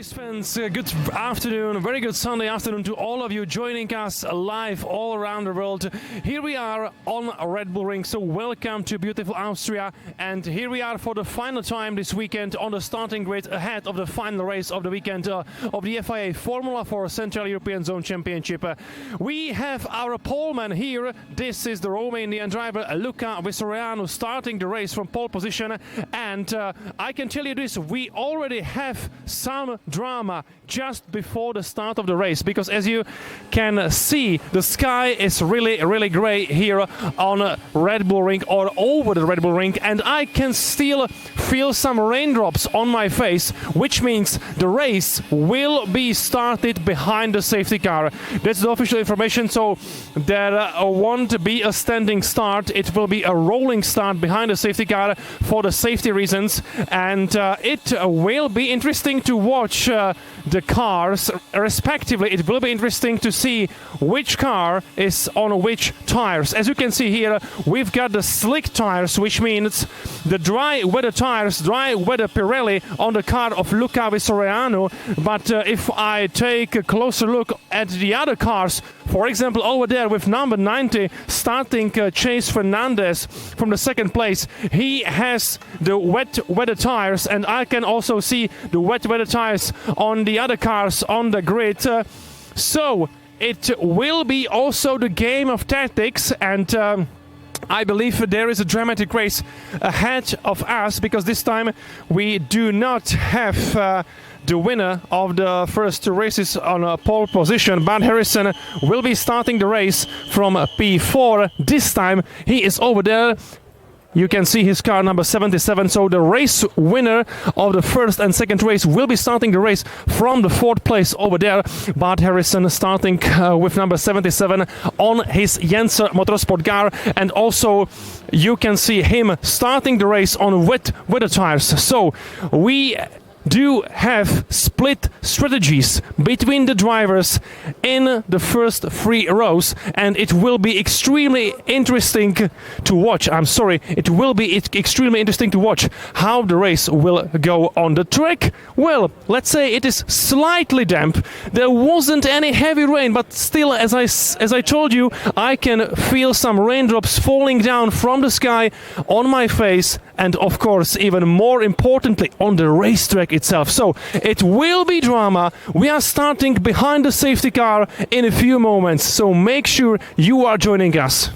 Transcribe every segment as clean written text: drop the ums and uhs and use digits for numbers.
Race fans, good afternoon, very good Sunday afternoon to all of you joining us live all around the world. Here we are on Red Bull Ring, so welcome to beautiful Austria, and here we are for the final time this weekend on the starting grid ahead of the final race of the weekend of the FIA Formula 4 Central European Zone Championship. We have our poleman here. This is the Romanian driver Luca Vistorianu starting the race from pole position, and I can tell you this, we already have some drama just before the start of the race, because as you can see, the sky is really gray here on Red Bull Ring or over the Red Bull Ring, and I can still feel some raindrops on my face, which means the race will be started behind the safety car. That's the official information, so there won't be a standing start. It will be a rolling start behind the safety car for the safety reasons, and it will be interesting to watch the cars respectively. It will be interesting to see which car is on which tires. As you can see here, we've got the slick tires, which means the dry weather tires, dry weather Pirelli on the car of Luca Vistorianu. But if I take a closer look at the other cars, for example over there with number 90 starting Chase Fernandez from the second place, he has the wet weather tires, and I can also see the wet weather tires on the other cars on the grid. So it will be also the game of tactics, and I believe there is a dramatic race ahead of us, because this time we do not have the winner of the first two races on a pole position. Bud Harrison will be starting the race from P4. This time he is over there. You can see his car number 77, so the race winner of the first and second race will be starting the race from the fourth place over there. Bud Harrison starting with number 77 on his Jenser Motorsport car, and also you can see him starting the race on wet weather tires. So we do have split strategies between the drivers in the first three rows, and it will be extremely interesting to watch. It will be extremely interesting to watch how the race will go on the track. Well, let's say it is slightly damp. There wasn't any heavy rain, but still, as I told you, I can feel some raindrops falling down from the sky on my face, and of course, even more importantly, on the racetrack itself. So it will be drama. We are starting behind the safety car in a few moments, so make sure you are joining us.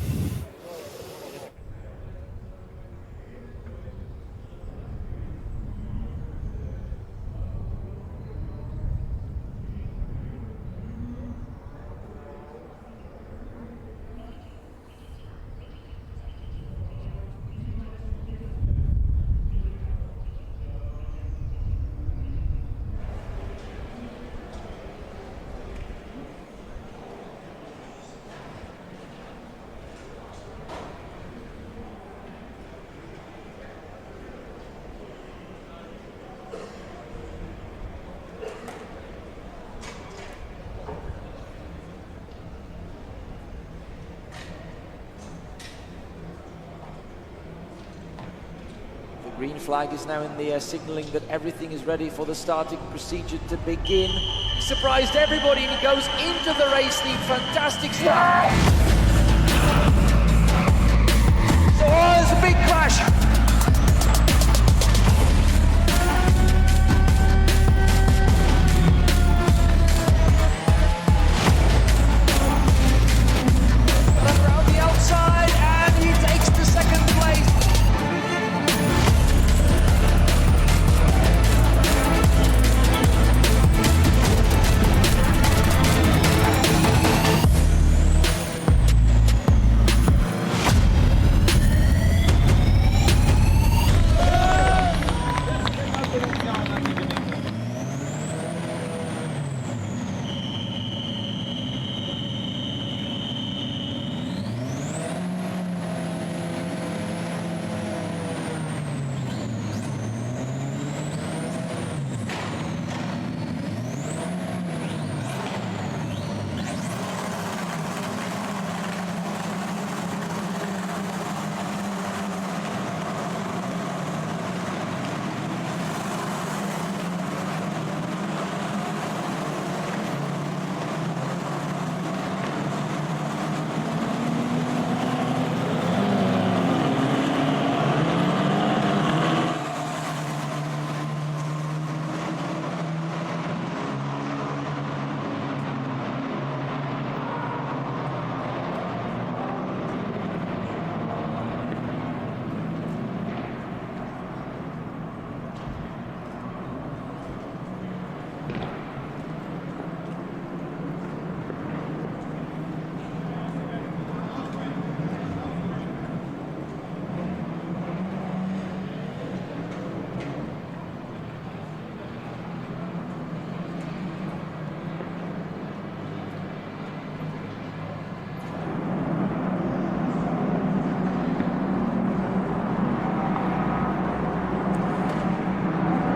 Green flag is now in the air, signalling that everything is ready for the starting procedure to begin. He surprised everybody and he goes into the race lead. Fantastic start. So, there's a big crash. Around the outside, and he takes the second place.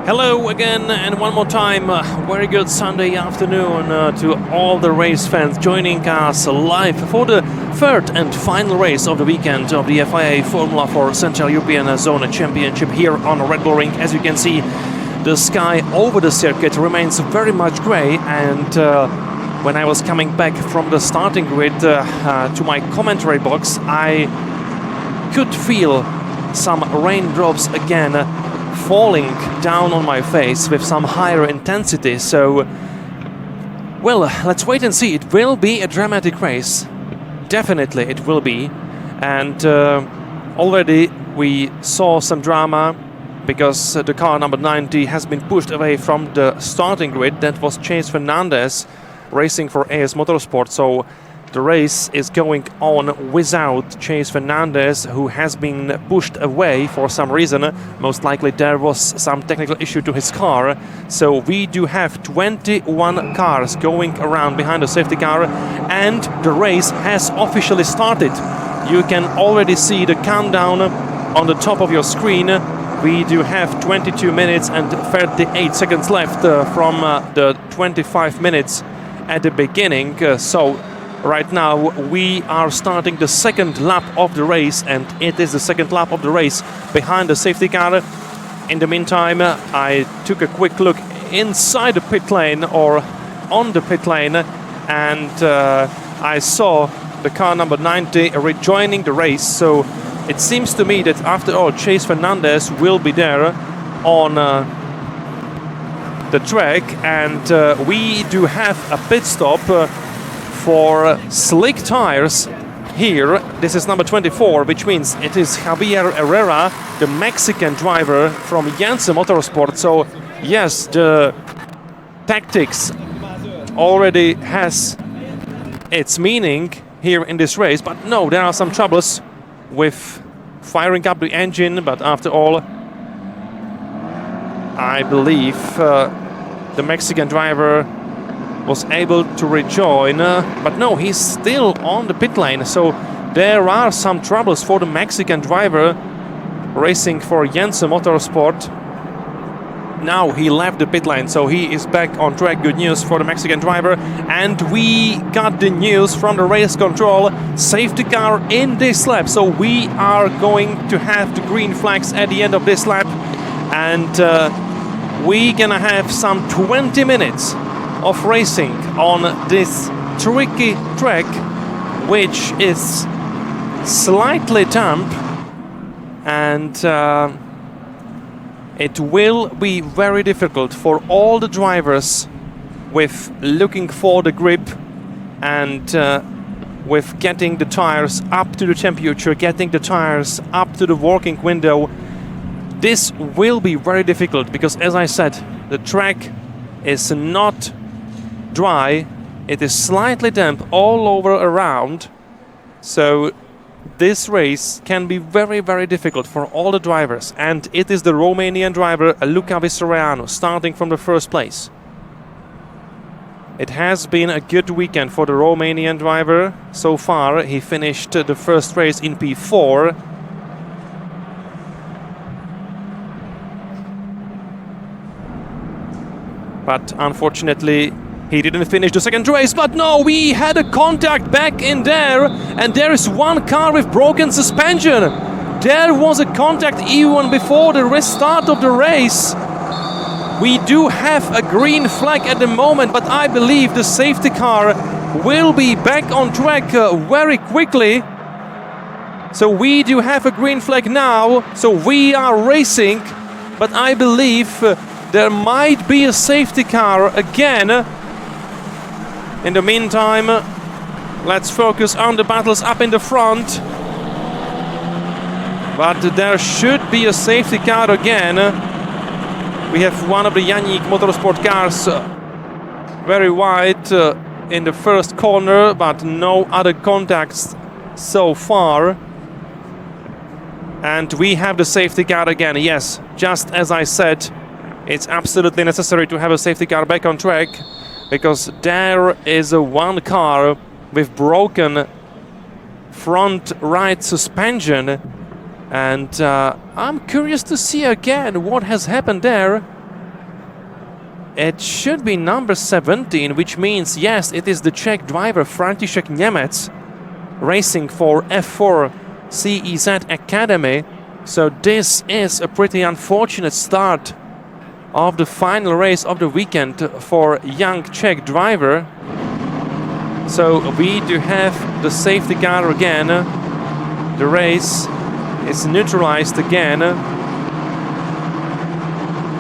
Hello again, and one more time, very good Sunday afternoon to all the race fans joining us live for the third and final race of the weekend of the FIA Formula 4 Central European Zone Championship here on Red Bull Ring. As you can see, the sky over the circuit remains very much grey, and when I was coming back from the starting grid to my commentary box, I could feel some raindrops again falling down on my face with some higher intensity. So, well, let's wait and see. It will be a dramatic race. Definitely it will be. And already we saw some drama because the car number 90 has been pushed away from the starting grid. That was Chase Fernandez racing for AS Motorsport. So the race is going on without Chase Fernandez, who has been pushed away for some reason. Most likely there was some technical issue to his car. So we do have 21 cars going around behind the safety car, and the race has officially started. You can already see the countdown on the top of your screen. We do have 22 minutes and 38 seconds left from the 25 minutes at the beginning. So right now we are starting the second lap of the race, and it is the second lap of the race behind the safety car. In the meantime, I took a quick look inside the pit lane, or on the pit lane, and I saw the car number 90 rejoining the race. So it seems to me that after all, Chase Fernandez will be there on the track, and we do have a pit stop for slick tires here. This is number 24, which means it is Javier Herrera, the Mexican driver from Janssen Motorsport. So yes, the tactics already has its meaning here in this race, but no, there are some troubles with firing up the engine. But after all, I believe the Mexican driver was able to rejoin, but no, he's still on the pit lane. So there are some troubles for the Mexican driver racing for Janssen Motorsport. Now he left the pit lane, so he is back on track. Good news for the Mexican driver. And we got the news from the race control: safety car in this lap. So we are going to have the green flags at the end of this lap, and we're gonna have some 20 minutes of racing on this tricky track, which is slightly damp, and it will be very difficult for all the drivers with looking for the grip and with getting the tires up to the temperature, getting the tires up to the working window. This will be very difficult because, as I said, the track is not dry, it is slightly damp all over around. So this race can be very, very difficult for all the drivers, and it is the Romanian driver Luca Vistoreanu starting from the first place. It has been a good weekend for the Romanian driver so far. He finished the first race in P4. But unfortunately, he didn't finish the second race. But no, we had a contact back in there, and there is one car with broken suspension. There was a contact even before the restart of the race. We do have a green flag at the moment, but I believe the safety car will be back on track very quickly. So we do have a green flag now, so we are racing, but I believe there might be a safety car again. In the meantime, let's focus on the battles up in the front. But there should be a safety car again. We have one of the Yannick Motorsport cars very wide in the first corner, but no other contacts so far. And we have the safety car again. Yes, just as I said, it's absolutely necessary to have a safety car back on track, because there is one car with broken front right suspension, and I'm curious to see again what has happened there. It should be number 17, which means, yes, it is the Czech driver František Němec racing for F4 CEZ Academy. So this is a pretty unfortunate start of the final race of the weekend for young Czech driver. So we do have the safety car again. The race is neutralized again.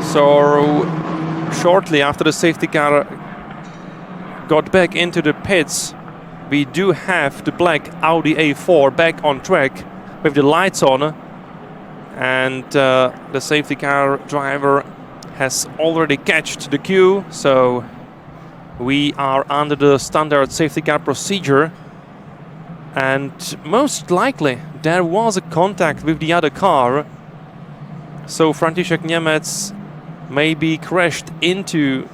So shortly after the safety car got back into the pits, we do have the black Audi A4 back on track with the lights on, and the safety car driver has already catched the queue, so we are under the standard safety car procedure, and most likely there was a contact with the other car, so František Němec maybe crashed into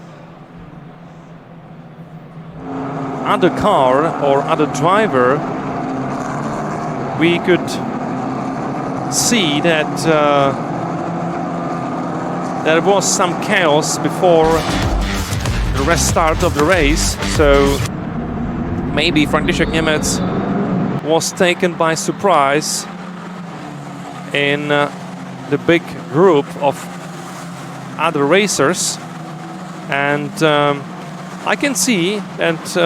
other car or other driver. We could see that there was some chaos before the restart of the race, so maybe František Němec was taken by surprise in the big group of other racers, and I can see that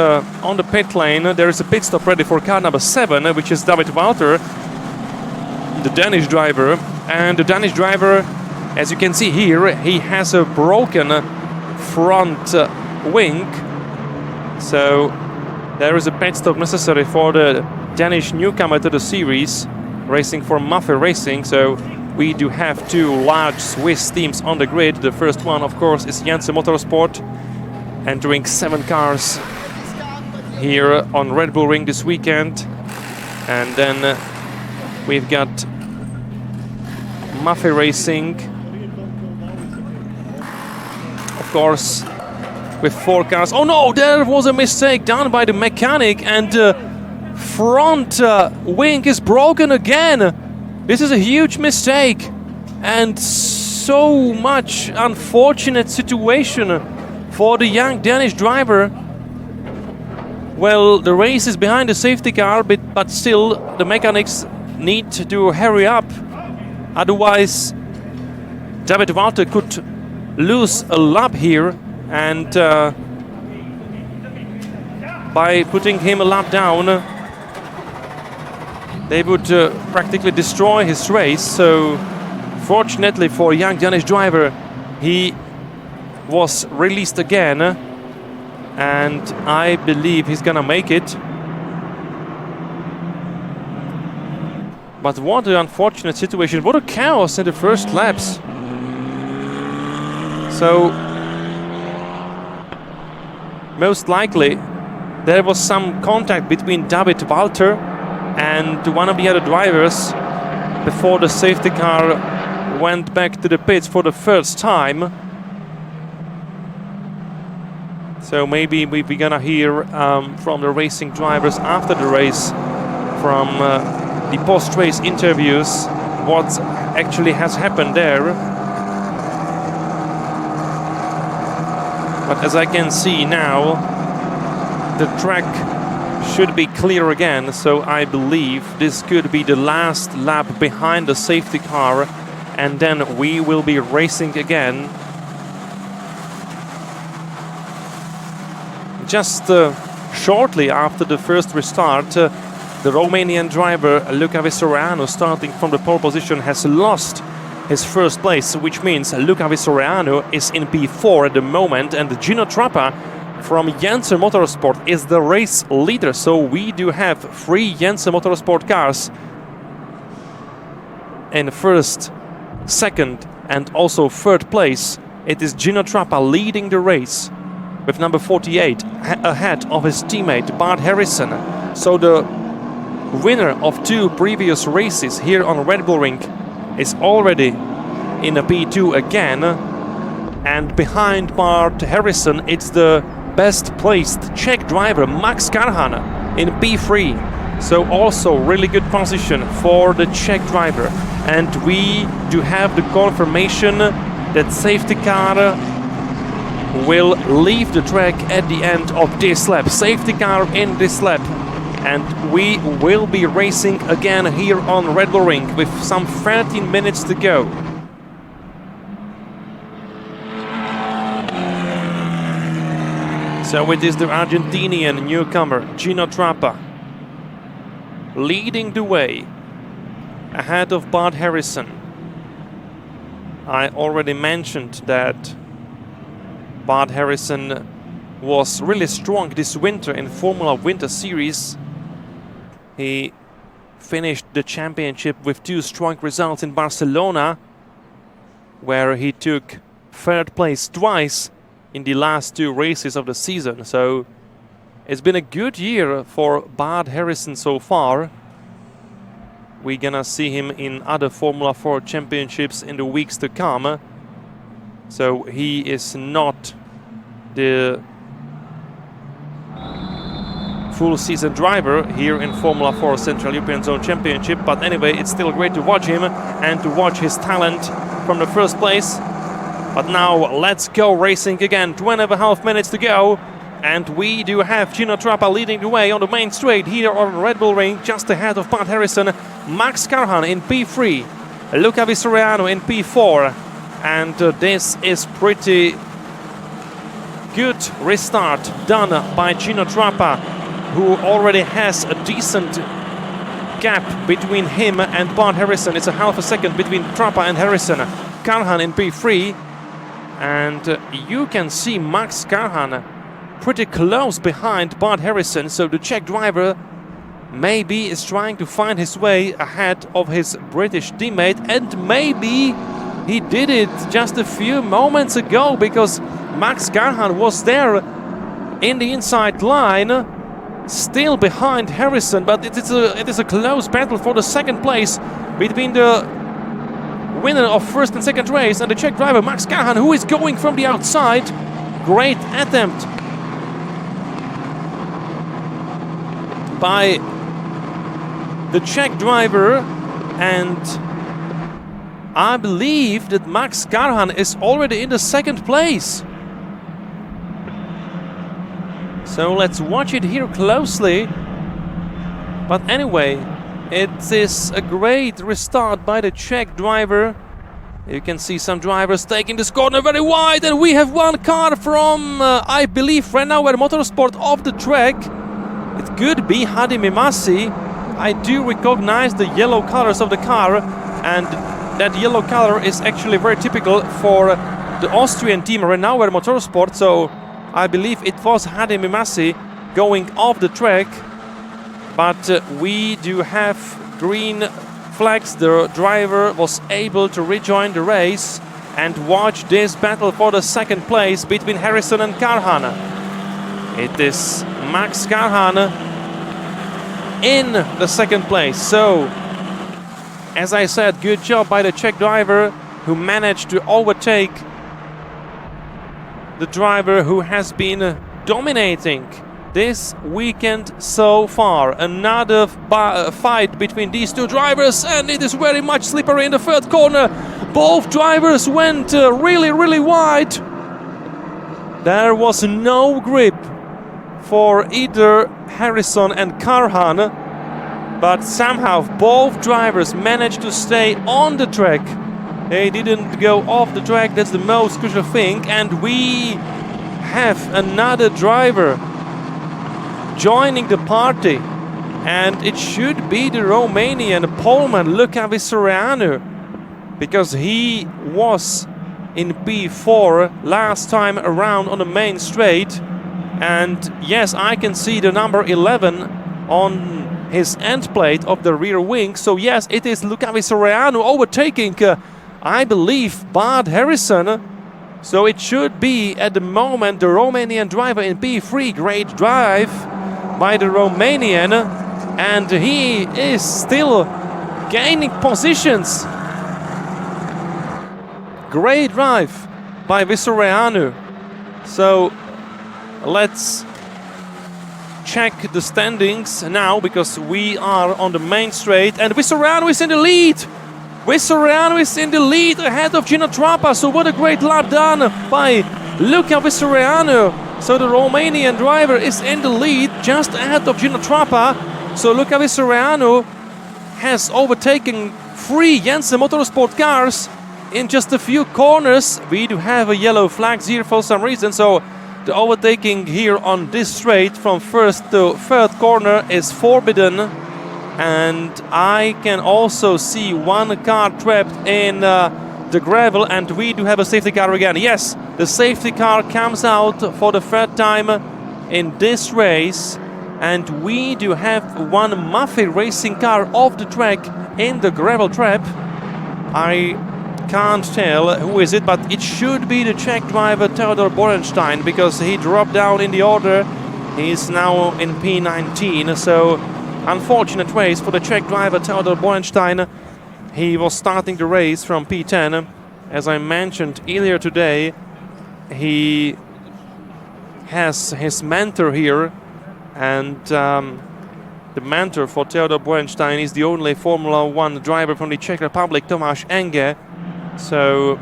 on the pit lane there is a pit stop ready for car number 7, which is David Walter, the Danish driver. And the Danish driver, as you can see here, he has a broken front wing, so there is a pit stop necessary for the Danish newcomer to the series, racing for Mafia Racing. So we do have two large Swiss teams on the grid. The first one, of course, is Janssen Motorsport, entering 7 cars here on Red Bull Ring this weekend. And then we've got Mafia Racing, of course, with 4 cars. Oh no, there was a mistake done by the mechanic, and the front wing is broken again. This is a huge mistake, and so much unfortunate situation for the young Danish driver. Well, the race is behind the safety car, but still the mechanics need to hurry up. Otherwise, David Walter could lose a lap here, and by putting him a lap down, they would practically destroy his race. So fortunately for young Danish driver, he was released again, and I believe he's gonna make it. But what an unfortunate situation, what a chaos in the first laps. So most likely there was some contact between David Walter and one of the other drivers before the safety car went back to the pits for the first time. So maybe we're gonna hear from the racing drivers after the race, from the post-race interviews, what actually has happened there. But as I can see now, the track should be clear again, so I believe this could be the last lap behind the safety car, and then we will be racing again. Just shortly after the first restart, the Romanian driver Luca Visoreanu, starting from the pole position, has lost his first place, which means Luca Visoreanu is in P4 at the moment, and Gino Trappa from Janssen Motorsport is the race leader. So we do have 3 Janssen Motorsport cars in first, second and also third place. It is Gino Trappa leading the race with number 48 ahead of his teammate Bart Harrison. So the winner of 2 previous races here on Red Bull Ring is already in a P2 again, and behind Bart Harrison it's the best placed Czech driver Max Karhan in P3. So also really good position for the Czech driver, and we do have the confirmation that safety car will leave the track at the end of this lap. Safety car in this lap. And we will be racing again here on Red Bull Ring with some 13 minutes to go. So it is the Argentinian newcomer, Gino Trappa, leading the way ahead of Bart Harrison. I already mentioned that Bart Harrison was really strong this winter in Formula Winter Series. He finished the championship with 2 strong results in Barcelona, where he took 3rd place twice in the last 2 races of the season. So it's been a good year for Bart Harrison so far. We're gonna see him in other Formula 4 championships in the weeks to come. So he is not the full season driver here in Formula 4 Central European Zone Championship, but anyway, it's still great to watch him and to watch his talent from the 1st place. But now let's go racing again. 2.5 minutes to go, and we do have Gino Trappa leading the way on the main straight here on Red Bull Ring, just ahead of Bart Harrison. Max Carhan in P3, Luca Vistoriano in P4, and this is pretty good restart done by Gino Trappa, who already has a decent gap between him and Bart Harrison. It's a half a second between Trappa and Harrison. Carhan in P3, and you can see Max Carhan pretty close behind Bart Harrison, so the Czech driver maybe is trying to find his way ahead of his British teammate, and maybe he did it just a few moments ago, because Max Carhan was there in the inside line, still behind Harrison, but it is a close battle for the 2nd place between the winner of 1st and 2nd race and the Czech driver Max Carhan, who is going from the outside. Great attempt by the Czech driver, and I believe that Max Carhan is already in the 2nd place. So let's watch it here closely. But anyway, it is a great restart by the Czech driver. You can see some drivers taking this corner very wide, and we have one car from, I believe, Renauer Motorsport off the track. It could be Hadi Mimasi. I do recognize the yellow colors of the car, and that yellow color is actually very typical for the Austrian team Renauer Motorsport, so I believe it was Hadi Mimasi going off the track. But we do have green flags. The driver was able to rejoin the race, and watch this battle for the 2nd place between Harrison and Carhan. It is Max Carhan in the 2nd place. So, as I said, good job by the Czech driver, who managed to overtake the driver who has been dominating this weekend so far. Another fight between these 2 drivers, and it is very much slippery in the 3rd corner. Both drivers went really wide. There was no grip for either Harrison and Carhan, but somehow both drivers managed to stay on the track. They didn't go off the track, that's the most crucial thing, and we have another driver joining the party, and it should be the Romanian poleman Luca Vistoriano, because he was in P4 last time around on the main straight. And yes, I can see the number 11 on his end plate of the rear wing. So yes, it is Luca Vistoriano overtaking, I believe, Bart Harrison. So it should be at the moment the Romanian driver in P3. Great drive by the Romanian, and he is still gaining positions. Great drive by Vistoriano. So let's check the standings now, because we are on the main straight, and Vistoriano is in the lead. Vistoriano is in the lead ahead of Gino Trappa. So what a great lap done by Luca Vistoriano. So the Romanian driver is in the lead, just ahead of Gino Trappa. So Luca Vistoriano has overtaken 3 Jensen Motorsport cars in just a few corners. We do have a yellow flag here for some reason, so the overtaking here on this straight from first to third corner is forbidden. And I can also see 1 car trapped in the gravel, and we do have a safety car again. Yes, the safety car comes out for the 3rd time in this race, and we do have 1 Maffei racing car off the track in the gravel trap. I can't tell who is it, but it should be the Czech driver Theodor Borenstein, because he dropped down in the order. He's now in P19, so unfortunate race for the Czech driver Theodor Borenstein. He was starting the race from P10. As I mentioned earlier today, he has his mentor here, and the mentor for Theodor Borenstein is the only Formula 1 driver from the Czech Republic, Tomáš Enge. So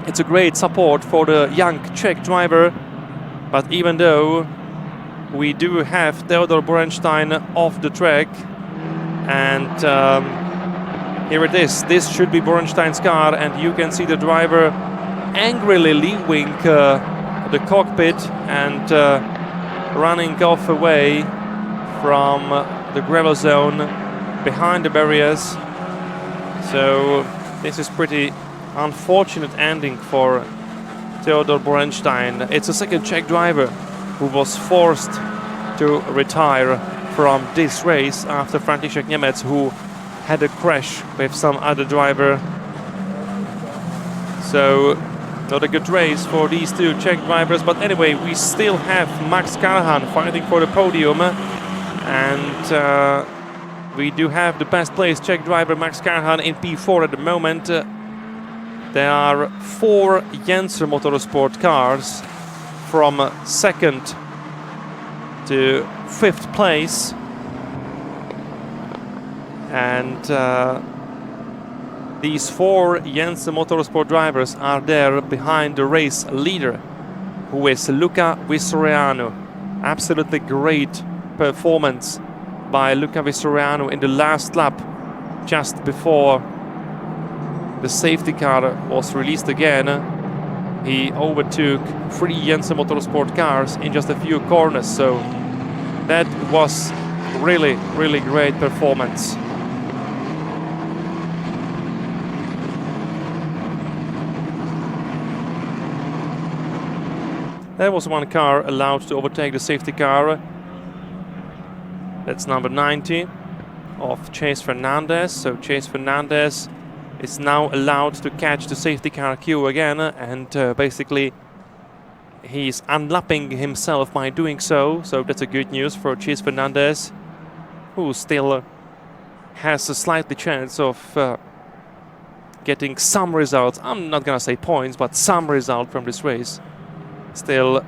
it's a great support for the young Czech driver. But even though we do have Theodor Borenstein off the track, and here it is. This should be Borenstein's car, and you can see the driver angrily leaving the cockpit and running off away from the gravel zone behind the barriers. So this is pretty unfortunate ending for Theodor Borenstein. It's a second Czech driver who was forced to retire from this race after František Němec, who had a crash with some other driver. So not a good race for these 2 Czech drivers, but anyway, we still have Max Karhan fighting for the podium, and we do have the best placed Czech driver Max Karhan in P4 at the moment. There are 4 Jensen Motorsport cars from 2nd to 5th place, and these 4 Jensen Motorsport drivers are there behind the race leader, who is Luca Vistoriano. Absolutely great performance by Luca Vistoriano in the last lap, just before the safety car was released again. He overtook 3 Jensen Motorsport cars in just a few corners, so that was really, really great performance. There was 1 car allowed to overtake the safety car. That's number 90 of Chase Fernandez. So Chase Fernandez is now allowed to catch the safety car queue again, and basically he's unlapping himself by doing so. So that's a good news for Chase Fernandez, who still has a slightly chance of getting some results. I'm not gonna say points, but some result from this race. Still,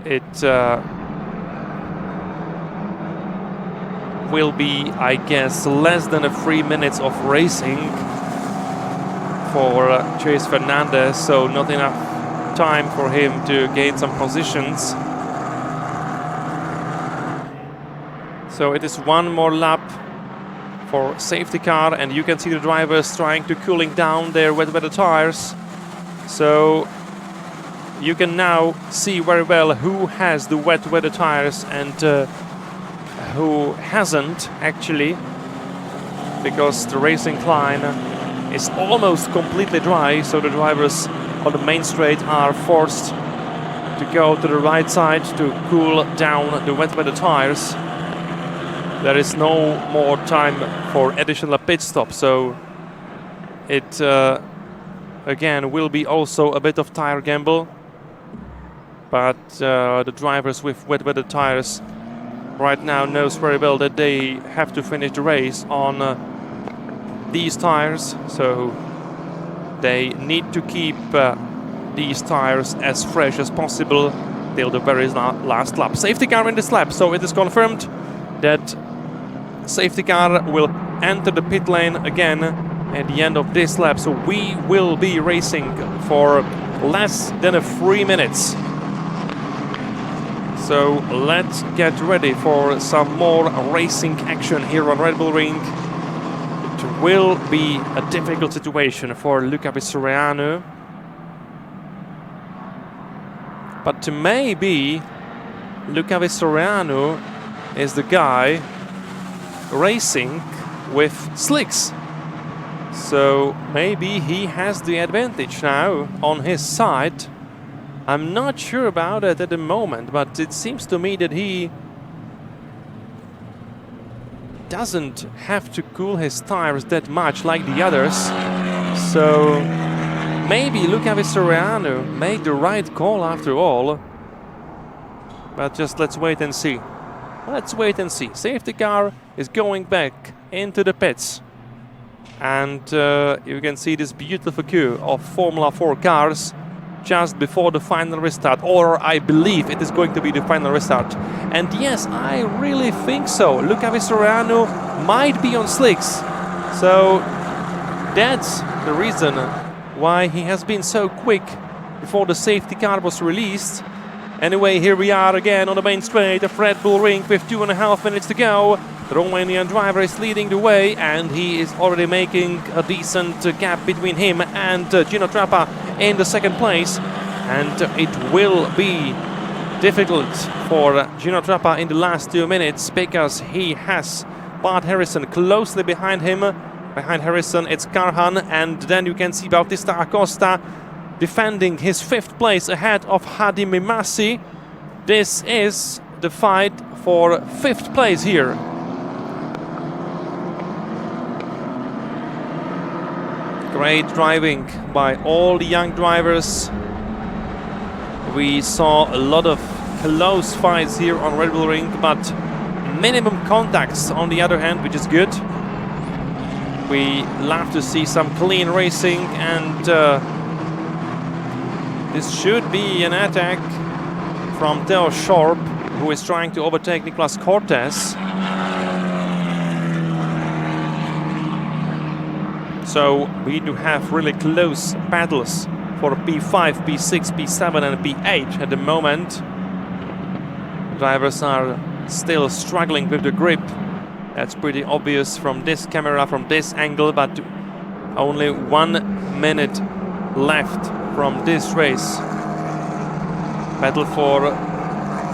it will be, I guess, less than 3 minutes of racing for Chase Fernandez, so not enough time for him to gain some positions. So it is 1 more lap for safety car, and you can see the drivers trying to cooling down their wet weather tires. So you can now see very well who has the wet weather tires and who hasn't, actually, because the racing line is almost completely dry, so the drivers on the main straight are forced to go to the right side to cool down the wet weather tires. There is no more time for additional pit stop, so it again will be also a bit of tire gamble. But the drivers with wet weather tires right now knows very well that they have to finish the race on these tires, so they need to keep these tires as fresh as possible till the very last lap. Safety car in this lap, so it is confirmed that safety car will enter the pit lane again at the end of this lap, so we will be racing for less than 3 minutes. So let's get ready for some more racing action here on Red Bull Ring. It will be a difficult situation for Luca Vistoriano. But maybe Luca Vistoriano is the guy racing with slicks. So maybe he has the advantage now on his side. I'm not sure about it at the moment, but it seems to me that he doesn't have to cool his tires that much like the others. So maybe Luca Vistoriano made the right call after all. But just let's wait and see. Let's wait and see. Safety car is going back into the pits. And you can see this beautiful queue of Formula 4 cars just before the final restart, or I believe it is going to be the final restart. And yes, I really think so. Luca Vistoriano might be on slicks. So that's the reason why he has been so quick before the safety car was released. Anyway, here we are again on the main straight of Red Bull Ring with 2.5 minutes to go. The Romanian driver is leading the way, and he is already making a decent gap between him and Gino Trappa in the second place. And it will be difficult for Gino Trappa in the last 2 minutes because he has Bart Harrison closely behind him. Behind Harrison, it's Karhan, and then you can see Bautista Acosta defending his 5th place ahead of Hadi Mimasi. This is the fight for 5th place here. Great driving by all the young drivers. We saw a lot of close fights here on Red Bull Ring, but minimum contacts on the other hand, which is good. We love to see some clean racing, and this should be an attack from Theo Schorp, who is trying to overtake Nicolas Cortez. So we do have really close battles for P5, P6, P7 and P8 at the moment. Drivers are still struggling with the grip. That's pretty obvious from this camera, from this angle, but only 1 minute left from this race. Battle for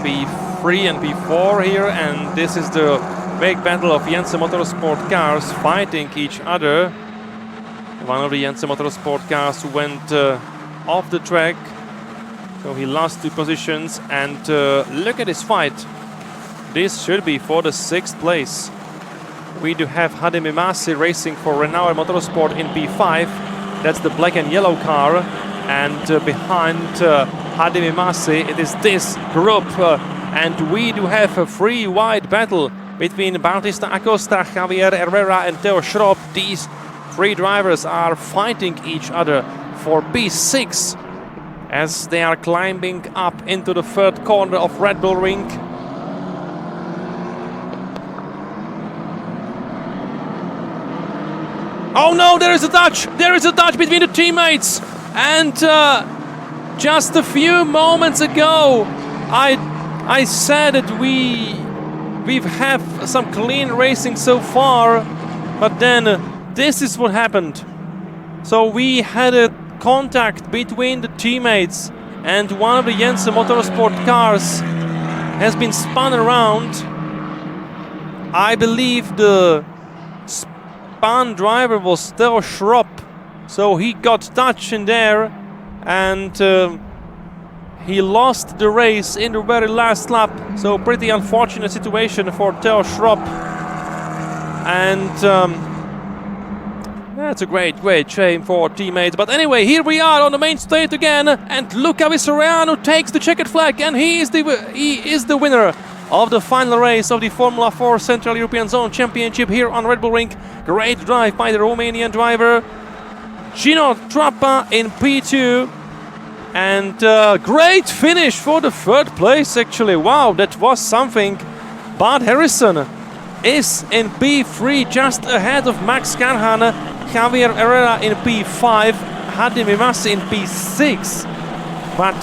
P3 and P4 here, and this is the big battle of Jensen Motorsport cars fighting each other. One of the Jensen Motorsport cars went off the track, so he lost 2 positions, and look at this fight. This should be for the 6th place. We do have Hadi Mimasi racing for Renault Motorsport in P5. That's the black and yellow car, and behind Hadi Mimasi it is this group, and we do have a free wide battle between Bautista Acosta, Javier Herrera and Theo Schorp. These 3 drivers are fighting each other for P6 as they are climbing up into the 3rd corner of Red Bull Ring. Oh no, there is a touch! There is a touch between the teammates! And just a few moments ago I said that we've have some clean racing so far, but then this is what happened. So we had a contact between the teammates, and one of the Jensen Motorsport cars has been spun around. I believe the spun driver was Theo Schorp, so he got touched in there, and he lost the race in the very last lap. So pretty unfortunate situation for Theo Schorp, and that's a great shame for teammates. But anyway, here we are on the main straight again, and Luca Vistoriano takes the checkered flag, and he is the winner of the final race of the Formula 4 Central European Zone Championship here on Red Bull Ring. Great drive by the Romanian driver Gino Trappa in P2, and great finish for the 3rd place actually. Wow, that was something. Bart Harrison is in P3 just ahead of Max Karhan, Javier Herrera in P5, Hadi Mimasi in P6. But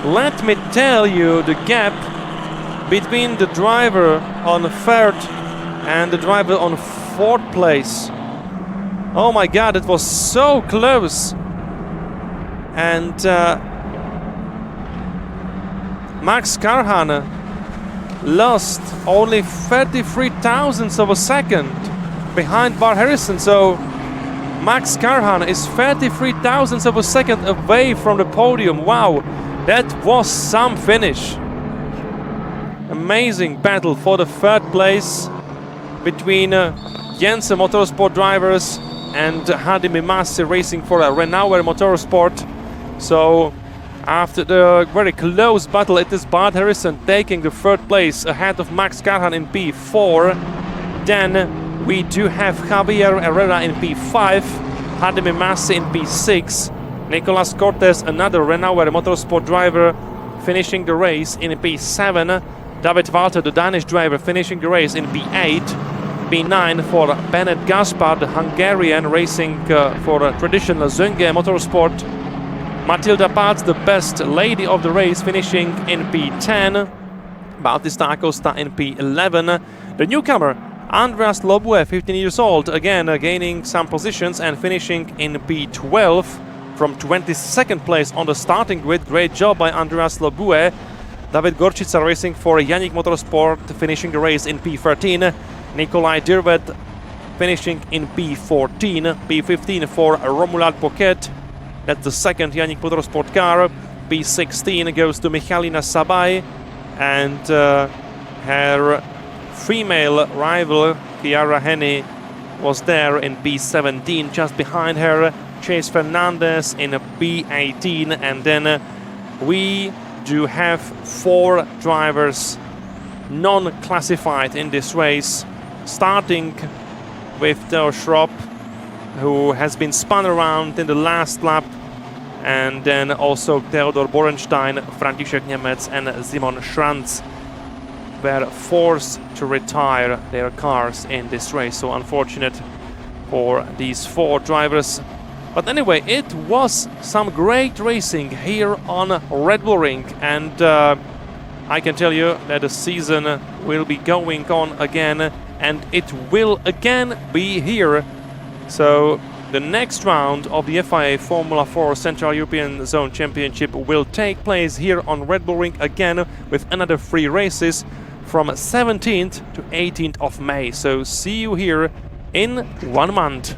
let me tell you the gap between the driver on third and the driver on fourth place. Oh my god, it was so close. And Max Karhan lost only 33 thousandths of a second behind Bart Harrison. So Max Karhan is 33 thousandths of a second away from the podium. Wow, that was some finish. Amazing battle for the third place between Jensen Motorsport drivers and Hadi Mimasi racing for Renauer Motorsport. So after the very close battle, it is Bart Harrison taking the third place ahead of Max Karhan in P4. Then we do have Javier Herrera in P5, Hadi Mimasi in P6, Nicolas Cortes, another Renauer Motorsport driver, finishing the race in P7, David Walter, the Danish driver, finishing the race in P8, P9 for Bennett Gaspard, the Hungarian, racing for traditional Zönge Motorsport. Matilda Paz, the best lady of the race, finishing in P10. Bautista Acosta in P11. The newcomer, Andreas Lobue, 15 years old, again gaining some positions and finishing in P12 from 22nd place on the starting grid. Great job by Andreas Lobue. David Gorčica racing for Yannick Motorsport, finishing the race in P13. Nikolai Dirvet finishing in P14. P15 for Romuald Poquet. That's the second Yannick Motorsport car. P16 goes to Michalina Sabai, and her female rival Chiara Henny was there in P17. Just behind her, Chase Fernandez in P18, and then we do have 4 drivers non-classified in this race, starting with Theo Schropp, who has been spun around in the last lap, and then also Theodor Borenstein, František Němec and Simon Schranz were forced to retire their cars in this race. So unfortunate for these 4 drivers. But anyway, it was some great racing here on Red Bull Ring, and I can tell you that the season will be going on again, and it will again be here. So the next round of the FIA Formula 4 Central European Zone Championship will take place here on Red Bull Ring again, with another 3 races from 17th to 18th of May. So see you here in 1 month.